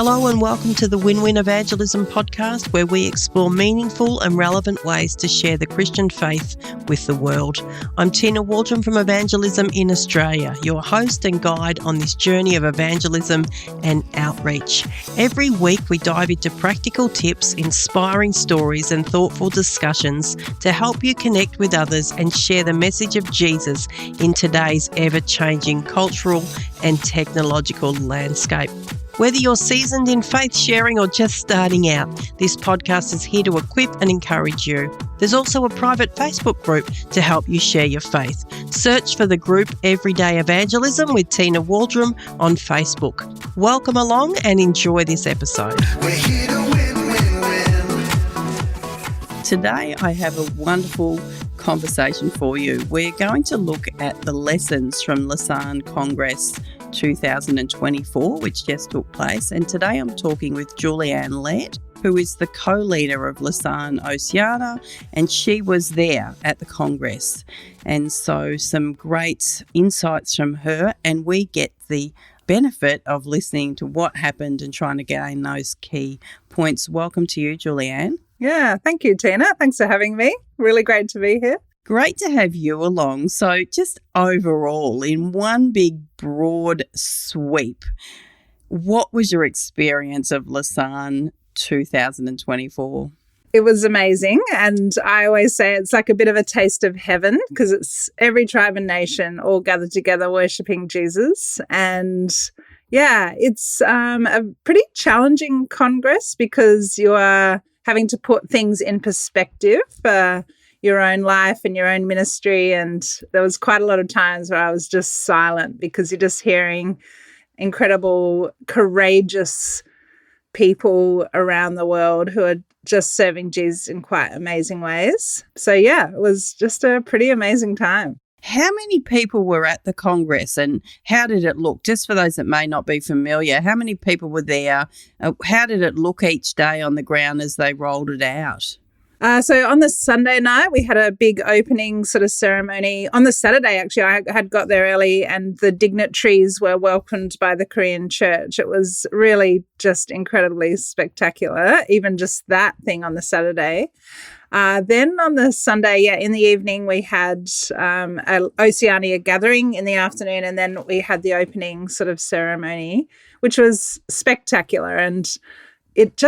Hello and welcome to the Win-Win Evangelism podcast, where we explore meaningful and relevant ways to share the Christian faith with the world. I'm Tina Waldrom from Evangelism in Australia, your host and guide on this journey of evangelism and outreach. Every week we dive into practical tips, inspiring stories and thoughtful discussions to help you connect with others and share the message of Jesus in today's ever-changing cultural and technological landscape. Whether you're seasoned in faith sharing or just starting out, this podcast is here to equip and encourage you. There's also a private Facebook group to help you share your faith. Search for the group Everyday Evangelism with Tina Waldrom on Facebook. Welcome along and enjoy this episode. We're here to win, win, win. Today I have a wonderful conversation for you. We're going to look at the lessons from Lausanne Congress 2024, which just took place. And today I'm talking with Julie-anne Laird, who is the co-leader of Lausanne Oceania, and she was there at the Congress. And so some great insights from her, and we get the benefit of listening to what happened and trying to gain those key points. Welcome to you, Julie-anne. Yeah, thank you, Tina. Thanks for having me. Really great to be here. Great to have you along. So just overall, in one big broad sweep, what was your experience of Lausanne 2024? It was amazing. And I always say it's like a bit of a taste of heaven because it's every tribe and nation all gathered together worshipping Jesus. And yeah, it's a pretty challenging congress because you are having to put things in perspective for your own life and your own ministry. And there was quite a lot of times where I was just silent because you're just hearing incredible, courageous people around the world who are just serving Jesus in quite amazing ways. So yeah, it was just a pretty amazing time. How many people were at the Congress and how did it look? Just for those that may not be familiar, how many people were there? How did it look each day on the ground as they rolled it out? So on the Sunday night, we had a big opening sort of ceremony. On the Saturday, actually, I had got there early and the dignitaries were welcomed by the Korean church. It was really just incredibly spectacular, even just that thing on the Saturday. Then on the Sunday, in the evening, we had an Oceania gathering in the afternoon, and then we had the opening sort of ceremony, which was spectacular. And it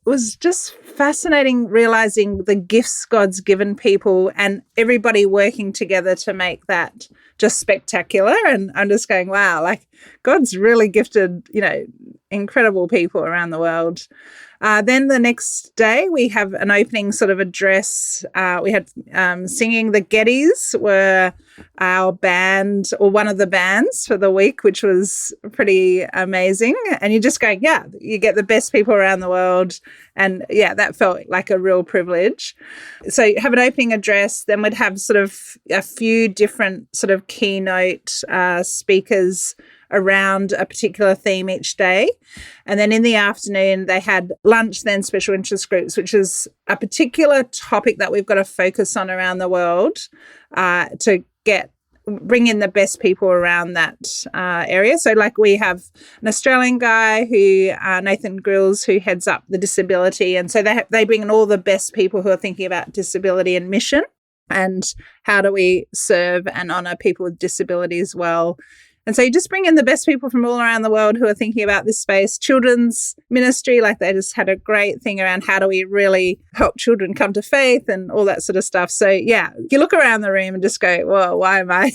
was just fascinating realizing the gifts God's given people and everybody working together to make that just spectacular. And I'm just going, wow, like God's really gifted, incredible people around the world. Then the next day we have an opening sort of address. We had singing. The Gettys were our band or one of the bands for the week, which was pretty amazing. And you're just going, you get the best people around the world. And that felt like a real privilege. So you have an opening address, then we'd have sort of a few different sort of keynote speakers around a particular theme each day. And then in the afternoon, they had lunch, then special interest groups, which is a particular topic that we've got to focus on around the world to bring in the best people around that area. So like we have an Australian guy Nathan Grills, who heads up the disability. And so they bring in all the best people who are thinking about disability and mission and how do we serve and honour people with disability as well. And so you just bring in the best people from all around the world who are thinking about this space. Children's ministry, like they just had a great thing around how do we really help children come to faith and all that sort of stuff. So you look around the room and just go, well, why am I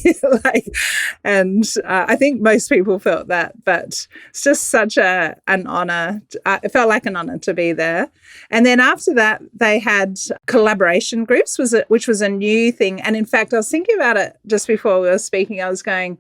I think most people felt that, but it's just such an honour. It felt like an honour to be there. And then after that, they had collaboration groups, which was a new thing. And in fact, I was thinking about it just before we were speaking. I was going,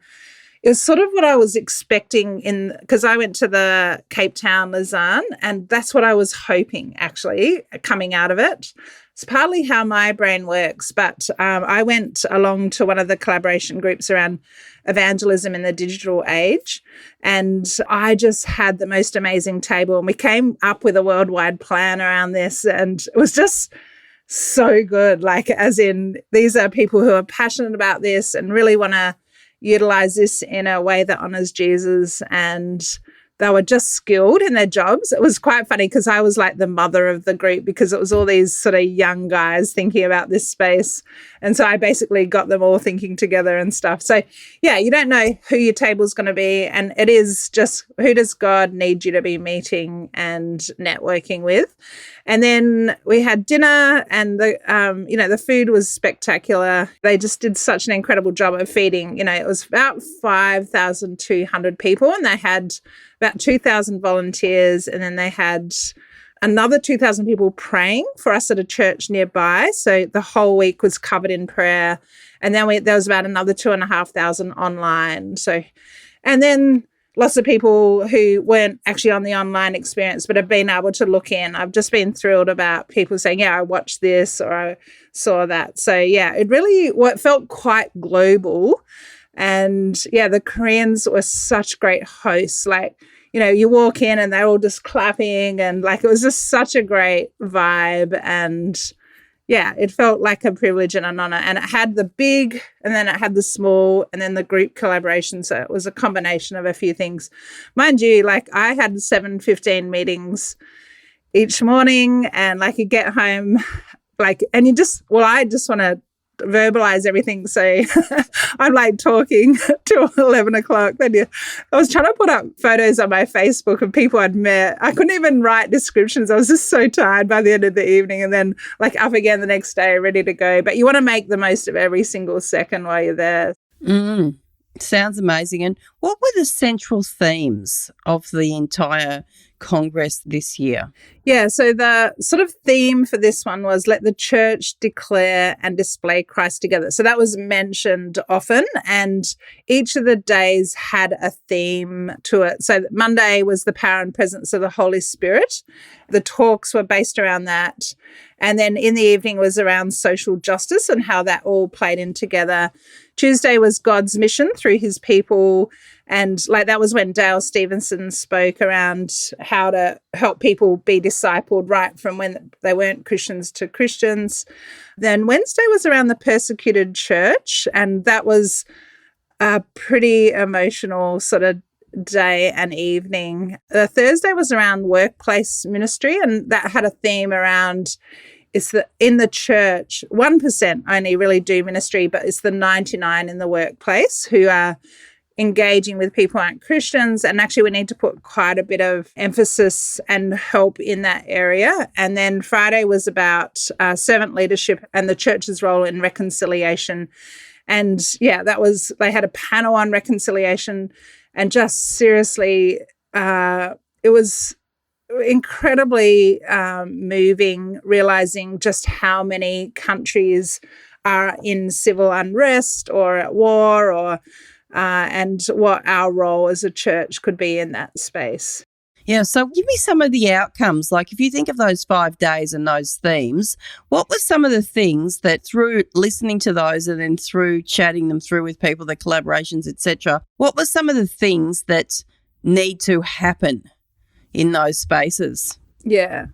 it was sort of what I was expecting because I went to the Cape Town Lausanne, and that's what I was hoping actually coming out of it. It's partly how my brain works, but I went along to one of the collaboration groups around evangelism in the digital age, and I just had the most amazing table, and we came up with a worldwide plan around this, and it was just so good. Like, as in, these are people who are passionate about this and really want to utilize this in a way that honors Jesus and they were just skilled in their jobs. It was quite funny because I was like the mother of the group because it was all these sort of young guys thinking about this space. And so I basically got them all thinking together and stuff. So, yeah, you don't know who your table's going to be. And it is just, who does God need you to be meeting and networking with? And then we had dinner, and the food was spectacular. They just did such an incredible job of feeding. It was about 5,200 people, and they had about 2,000 volunteers, and then they had another 2,000 people praying for us at a church nearby. So the whole week was covered in prayer. And then there was about another 2,500 online. And then lots of people who weren't actually on the online experience but have been able to look in. I've just been thrilled about people saying, yeah, I watched this or I saw that. So, yeah, it felt quite global. And, yeah, the Koreans were such great hosts. Like, you walk in and they're all just clapping, and, like, it was just such a great vibe. And, yeah, it felt like a privilege and an honor. And it had the big, and then it had the small, and then the group collaboration. So it was a combination of a few things. Mind you, like, I had 7:15 meetings each morning, and, like, you get home, like, and I just want to verbalize everything. So I'm like talking till 11 o'clock. Then I was trying to put up photos on my Facebook of people I'd met. I couldn't even write descriptions. I was just so tired by the end of the evening, and then like up again the next day, ready to go. But you want to make the most of every single second while you're there. Sounds amazing. And what were the central themes of the entire Congress this year? Yeah, so the sort of theme for this one was let the church declare and display Christ together. So that was mentioned often, and each of the days had a theme to it. So Monday was the power and presence of the Holy Spirit. The talks were based around that. And then in the evening was around social justice and how that all played in together. Tuesday was God's mission through his people. And like that was when Dale Stevenson spoke around how to help people be discipled right from when they weren't Christians to Christians. Then Wednesday was around the persecuted church, and that was a pretty emotional sort of day and evening. The Thursday was around workplace ministry, and that had a theme around it's that in the church, 1% only really do ministry, but it's the 99 in the workplace who are engaging with people who aren't Christians. And actually we need to put quite a bit of emphasis and help in that area. And then Friday was about servant leadership and the church's role in reconciliation. And yeah, they had a panel on reconciliation, and just seriously, it was incredibly moving, realizing just how many countries are in civil unrest or at war, or and what our role as a church could be in that space. Yeah, so give me some of the outcomes. Like if you think of those 5 days and those themes, what were some of the things that through listening to those and then through chatting them through with people, the collaborations, etc., what were some of the things that need to happen in those spaces? Yeah.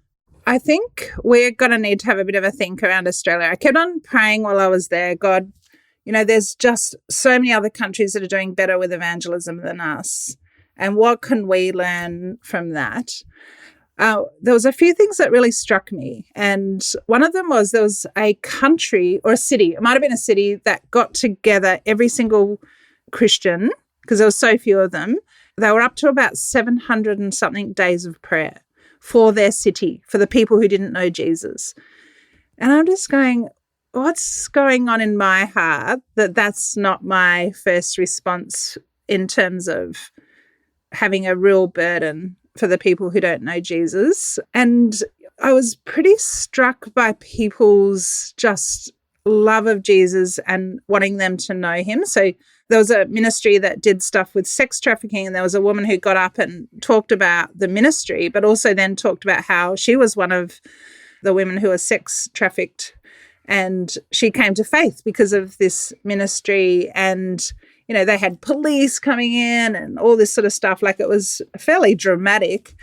I think we're going to need to have a bit of a think around Australia. I kept on praying while I was there, God, there's just so many other countries that are doing better with evangelism than us. And what can we learn from that? There was a few things that really struck me. And one of them was there was a country or a city, it might have been a city, that got together every single Christian, because there were so few of them. They were up to about 700 and something days of prayer for their city, for the people who didn't know Jesus. And I'm just going, what's going on in my heart that's not my first response in terms of having a real burden for the people who don't know Jesus. And I was pretty struck by people's just love of Jesus and wanting them to know him. So there was a ministry that did stuff with sex trafficking, and there was a woman who got up and talked about the ministry, but also then talked about how she was one of the women who were sex trafficked, and she came to faith because of this ministry. And they had police coming in and all this sort of stuff. Like, it was fairly dramatic.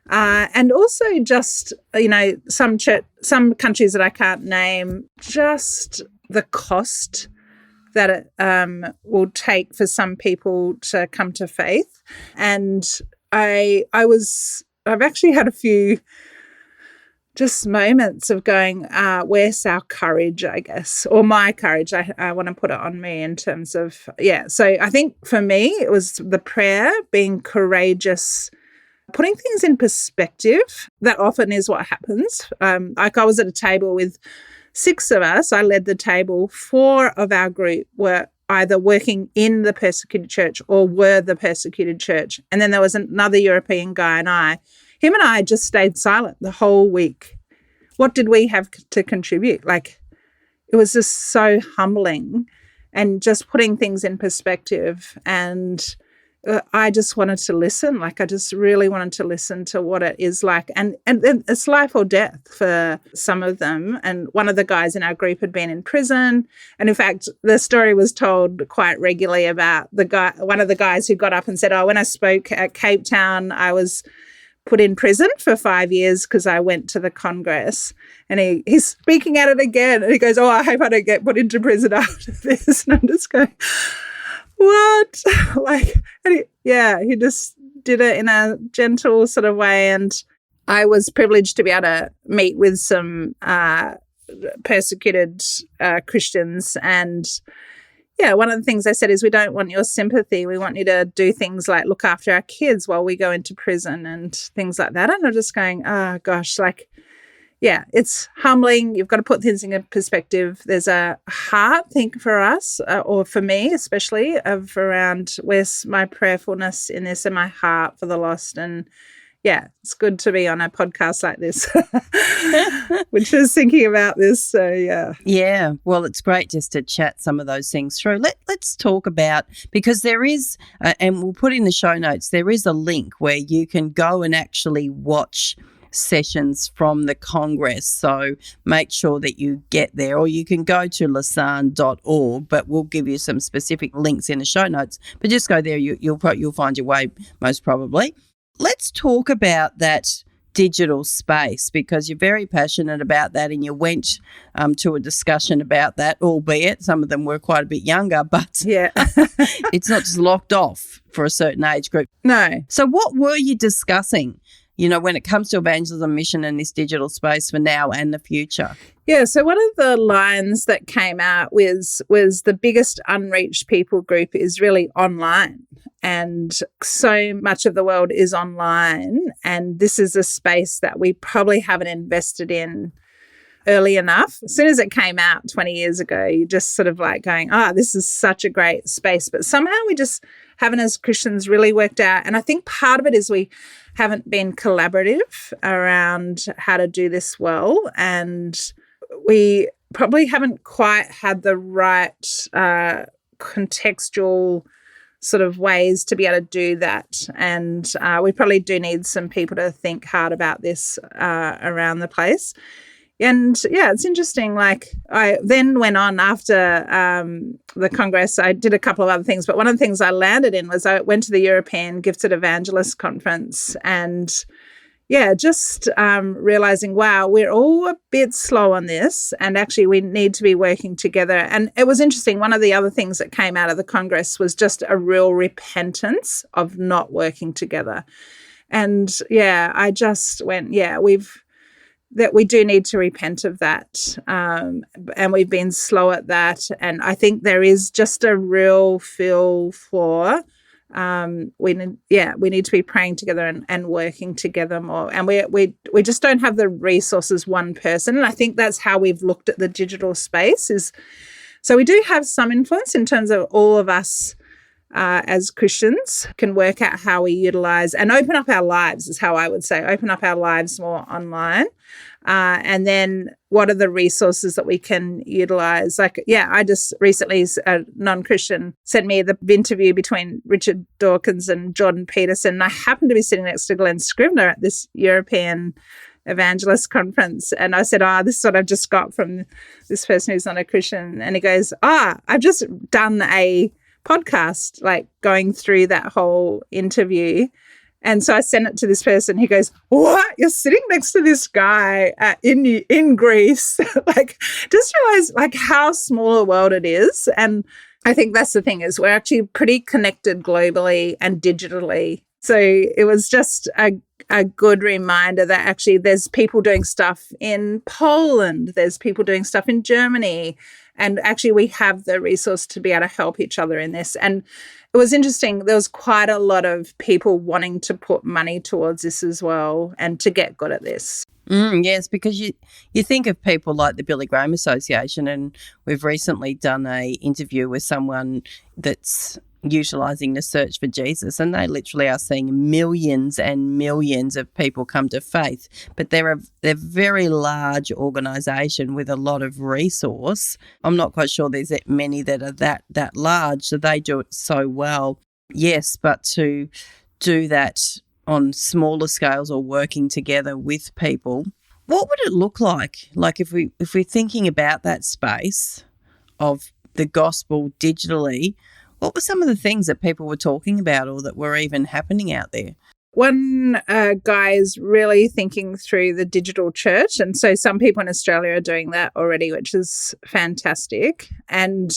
And also just, some countries that I can't name, just the cost that it will take for some people to come to faith. And I've actually had a few just moments of going, where's our courage, I guess, or my courage. I want to put it on me in terms of, So I think for me, it was the prayer, being courageous, putting things in perspective. That often is what happens. Like I was at a table with 6 of us. I led the table. 4 of our group were either working in the persecuted church or were the persecuted church. And then there was another European guy and him and I just stayed silent the whole week. What did we have to contribute? Like, it was just so humbling and just putting things in perspective. And I just wanted to listen. Like, I just really wanted to listen to what it is like. And it's life or death for some of them. And one of the guys in our group had been in prison. And in fact, the story was told quite regularly about one of the guys who got up and said, when I spoke at Cape Town, I was put in prison for 5 years because I went to the Congress. And he's speaking at it again. And he goes, I hope I don't get put into prison after this. And I'm just going, what? He just did it in a gentle sort of way. And I was privileged to be able to meet with some persecuted Christians. And one of the things I said is, we don't want your sympathy. We want you to do things like look after our kids while we go into prison and things like that. And I'm just going, oh gosh, it's humbling. You've got to put things in perspective. There's a heart thing for us, or for me especially, of around where's my prayerfulness in this and my heart for the lost. And it's good to be on a podcast like this, which is thinking about this. So, Yeah, well, it's great just to chat some of those things through. Let's talk about, because there is, and we'll put in the show notes, there is a link where you can go and actually watch sessions from the Congress. So make sure that you get there, or you can go to lausanne.org, but we'll give you some specific links in the show notes. But just go there, you'll find your way most probably. Let's talk about that digital space, because you're very passionate about that, and you went to a discussion about that, albeit some of them were quite a bit younger, but it's not just locked off for a certain age group. No. So what were you discussing, when it comes to evangelism mission and this digital space for now and the future? Yeah, so one of the lines that came out was the biggest unreached people group is really online. And so much of the world is online. And this is a space that we probably haven't invested in early enough. As soon as it came out 20 years ago, you just sort of like going, this is such a great space. But somehow we just haven't, as Christians, really worked out. And I think part of it is we haven't been collaborative around how to do this well. And we probably haven't quite had the right contextual sort of ways to be able to do that. And we probably do need some people to think hard about this around the place. And it's interesting. Like, I then went on after the Congress. I did a couple of other things, but one of the things I landed in was I went to the European Gifted Evangelist Conference, and just realizing, wow, we're all a bit slow on this, and actually we need to be working together. And it was interesting. One of the other things that came out of the Congress was just a real repentance of not working together. And I just went, that we do need to repent of that. And we've been slow at that. And I think there is just a real feel for we need to be praying together and working together more. And we just don't have the resources, one person. And I think that's how we've looked at the digital space is, so we do have some influence in terms of all of us as Christians can work out how we utilize and open up our lives, is how I would say, open up our lives more online. And then what are the resources that we can utilize? Like, I just recently, a non-Christian sent me the interview between Richard Dawkins and Jordan Peterson. I happened to be sitting next to Glenn Scrivener at this European Evangelist Conference. And I said, this is what I've just got from this person who's not a Christian. And he goes, I've just done a podcast, like going through that whole interview. And so I sent it to this person. He goes, what? You're sitting next to this guy in Greece. Like, just realize like how small a world it is. And I think that's the thing, is we're actually pretty connected globally and digitally. So it was just a good reminder that actually there's people doing stuff in Poland, there's people doing stuff in Germany, and actually we have the resource to be able to help each other in this. And it was interesting, there was quite a lot of people wanting to put money towards this as well and to get good at this. Yes, because you think of people like the Billy Graham Association, and we've recently done a interview with someone that's utilising the search for Jesus, and they literally are seeing millions and millions of people come to faith. But they're a very large organisation with a lot of resource. I'm not quite sure there's that many that are that large, so they do it so well. Yes, but to do that on smaller scales or working together with people, what would it look like? Like if we're thinking about that space of the gospel digitally, what were some of the things that people were talking about or that were even happening out there? One guy is really thinking through the digital church. And so some people in Australia are doing that already, which is fantastic. And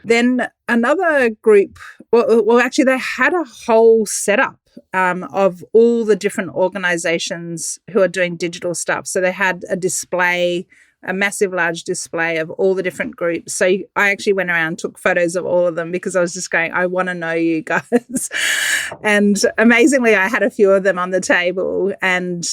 then another group, well, actually, they had a whole setup of all the different organizations who are doing digital stuff. So they had a display, a massive, large display of all the different groups. So I actually went around and took photos of all of them because I was just going, I want to know you guys. And amazingly, I had a few of them on the table, and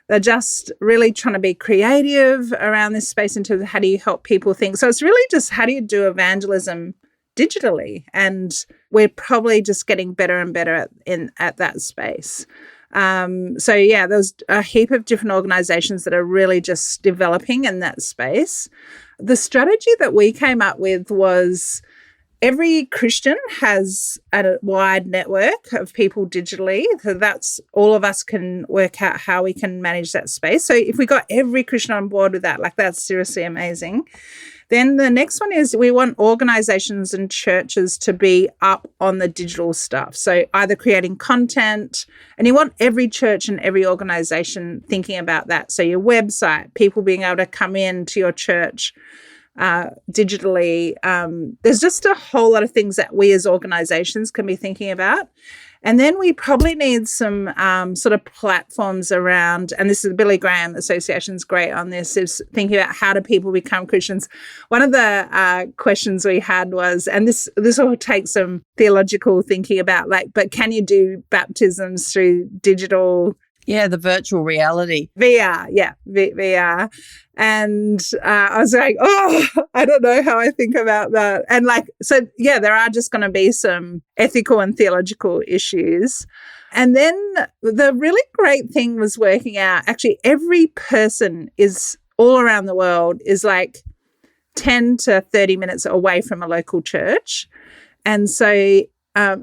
they're just really trying to be creative around this space in terms of how do you help people think. So it's really just how do you do evangelism digitally? And we're probably just getting better and better at that space. So yeah, there's a heap of different organizations that are really just developing in that space. The strategy that we came up with was every Christian has a wide network of people digitally. So that's all of us can work out how we can manage that space. So if we got every Christian on board with that, like that's seriously amazing. Then the next one is we want organizations and churches to be up on the digital stuff. So either creating content, and you want every church and every organization thinking about that. So your website, people being able to come in to your church digitally. There's just a whole lot of things that we as organizations can be thinking about. And then we probably need some sort of platforms around, and this is the Billy Graham Association's great on this, is thinking about how do people become Christians. One of the questions we had was, and this will take some theological thinking about, like, but can you do baptisms through digital? Yeah, the virtual reality. VR, yeah, VR. And I was like, I don't know how I think about that. And so, yeah, there are just going to be some ethical and theological issues. And then the really great thing was working out, actually, every person is all around the world is like 10 to 30 minutes away from a local church. And so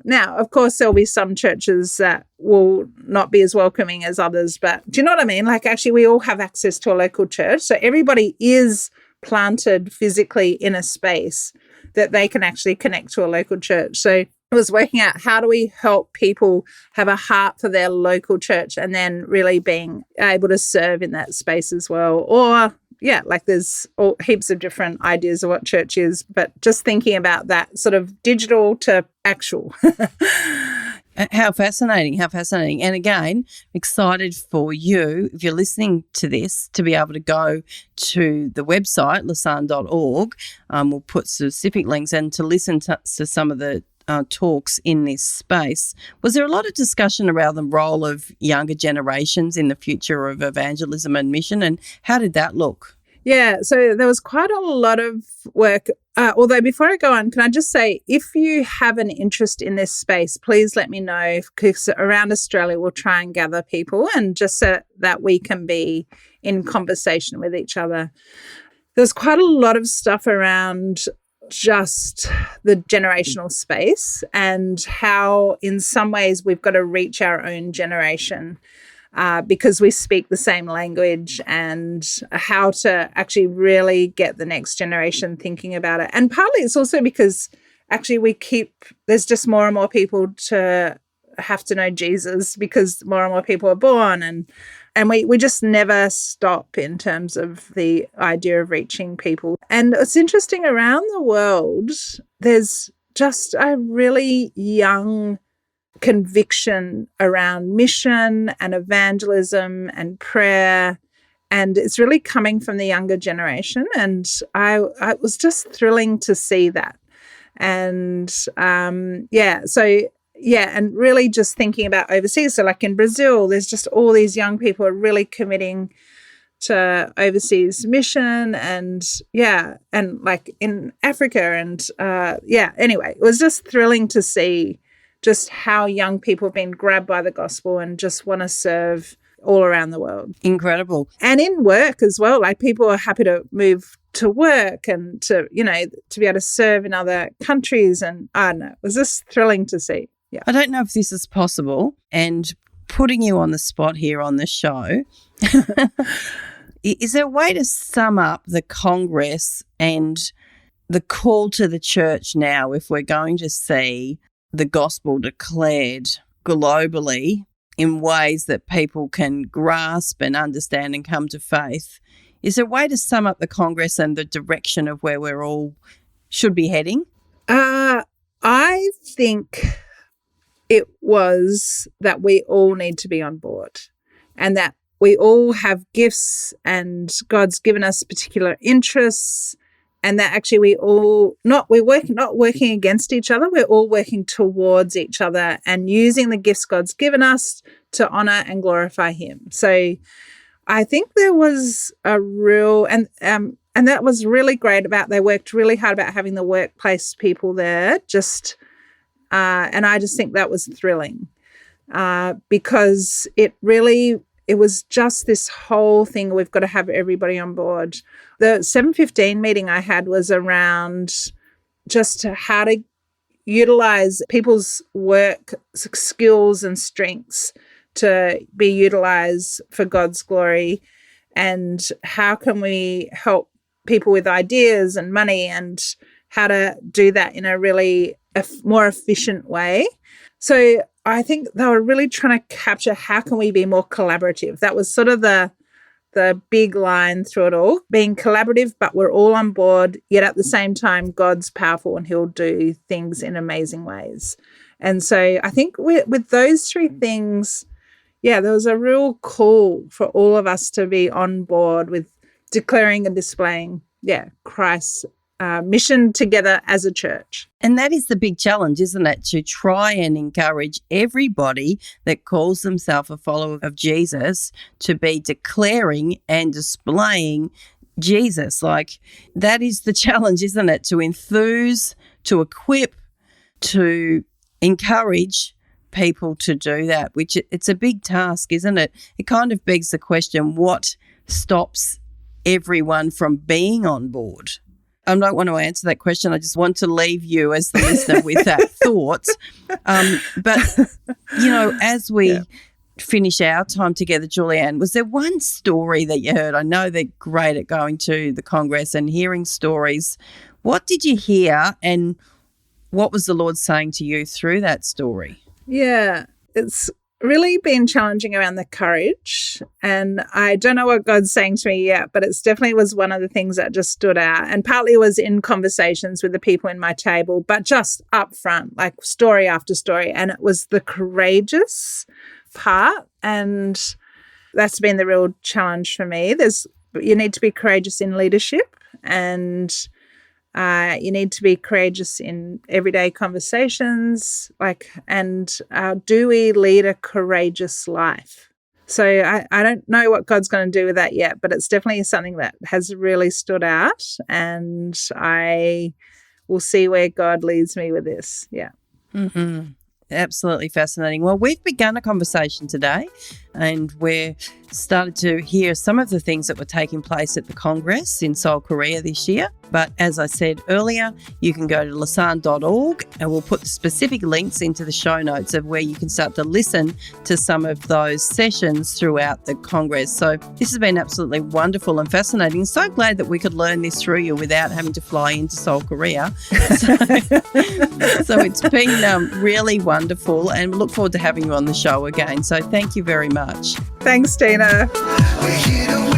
now, of course, there'll be some churches that will not be as welcoming as others, but do you know what I mean? Like, actually, we all have access to a local church. So everybody is planted physically in a space that they can actually connect to a local church. So it was working out how do we help people have a heart for their local church and then really being able to serve in that space as well. Or yeah, like there's heaps of different ideas of what church is, but just thinking about that sort of digital to actual. How fascinating, how fascinating. And again, excited for you, if you're listening to this, to be able to go to the website, lausanne.org. We'll put specific links and to listen to some of the talks in this space. Was there a lot of discussion around the role of younger generations in the future of evangelism and mission, and how did that look? Yeah, so there was quite a lot of work. Although before I go on, can I just say, if you have an interest in this space, please let me know, because around Australia we'll try and gather people and just so that we can be in conversation with each other. There's quite a lot of stuff around just the generational space and how in some ways we've got to reach our own generation because we speak the same language, and how to actually really get the next generation thinking about it. And partly it's also because actually there's just more and more people to have to know Jesus because more and more people are born, and we just never stop in terms of the idea of reaching people. And it's interesting, around the world, there's just a really young conviction around mission and evangelism and prayer. And it's really coming from the younger generation. And it was just thrilling to see that. And and really just thinking about overseas. So like in Brazil, there's just all these young people are really committing to overseas mission and like in Africa and anyway, it was just thrilling to see just how young people have been grabbed by the gospel and just want to serve all around the world. Incredible. And in work as well, like people are happy to move to work and to be able to serve in other countries. And I don't know, it was just thrilling to see. Yeah. I don't know if this is possible, and putting you on the spot here on the show, is there a way to sum up the Congress and the call to the church now if we're going to see the gospel declared globally in ways that people can grasp and understand and come to faith? Is there a way to sum up the Congress and the direction of where we're all should be heading? I think it was that we all need to be on board and that we all have gifts and God's given us particular interests, and that actually we're not working against each other. We're all working towards each other and using the gifts God's given us to honor and glorify Him. So I think there was a real and that was really great about they worked really hard about having the workplace people there. And I just think that was thrilling because it was just this whole thing. We've got to have everybody on board. The 7:15 meeting I had was around just how to utilize people's work skills and strengths to be utilized for God's glory, and how can we help people with ideas and money and how to do that in a really more efficient way. So I think they were really trying to capture how can we be more collaborative. That was sort of the big line through it all, being collaborative, but we're all on board, yet at the same time, God's powerful and He'll do things in amazing ways. And so I think with those three things, there was a real call for all of us to be on board with declaring and displaying, Christ's mission together as a church. And that is the big challenge, isn't it? To try and encourage everybody that calls themselves a follower of Jesus to be declaring and displaying Jesus. Like, that is the challenge, isn't it? To enthuse, to equip, to encourage people to do that, which it's a big task, isn't it? It kind of begs the question, what stops everyone from being on board? I don't want to answer that question. I just want to leave you as the listener with that thought. But, as we finish our time together, Julie-anne, was there one story that you heard? I know they're great at going to the Congress and hearing stories. What did you hear and what was the Lord saying to you through that story? Yeah, it's really been challenging around the courage, and I don't know what God's saying to me yet, but it's definitely was one of the things that just stood out, and partly it was in conversations with the people in my table, but just up front, like story after story, and it was the courageous part, and that's been the real challenge for me. You need to be courageous in leadership, and you need to be courageous in everyday conversations, do we lead a courageous life? So I don't know what God's going to do with that yet, but it's definitely something that has really stood out, and I will see where God leads me with this. Yeah. Mm-hmm. Absolutely fascinating. Well, we've begun a conversation today and we're started to hear some of the things that were taking place at the Congress in Seoul, Korea this year. But as I said earlier, you can go to lausanne.org and we'll put the specific links into the show notes of where you can start to listen to some of those sessions throughout the Congress. So this has been absolutely wonderful and fascinating. So glad that we could learn this through you without having to fly into Seoul, Korea. So it's been really wonderful, and we look forward to having you on the show again. So thank you very much. Thanks, Tina. We're here to win.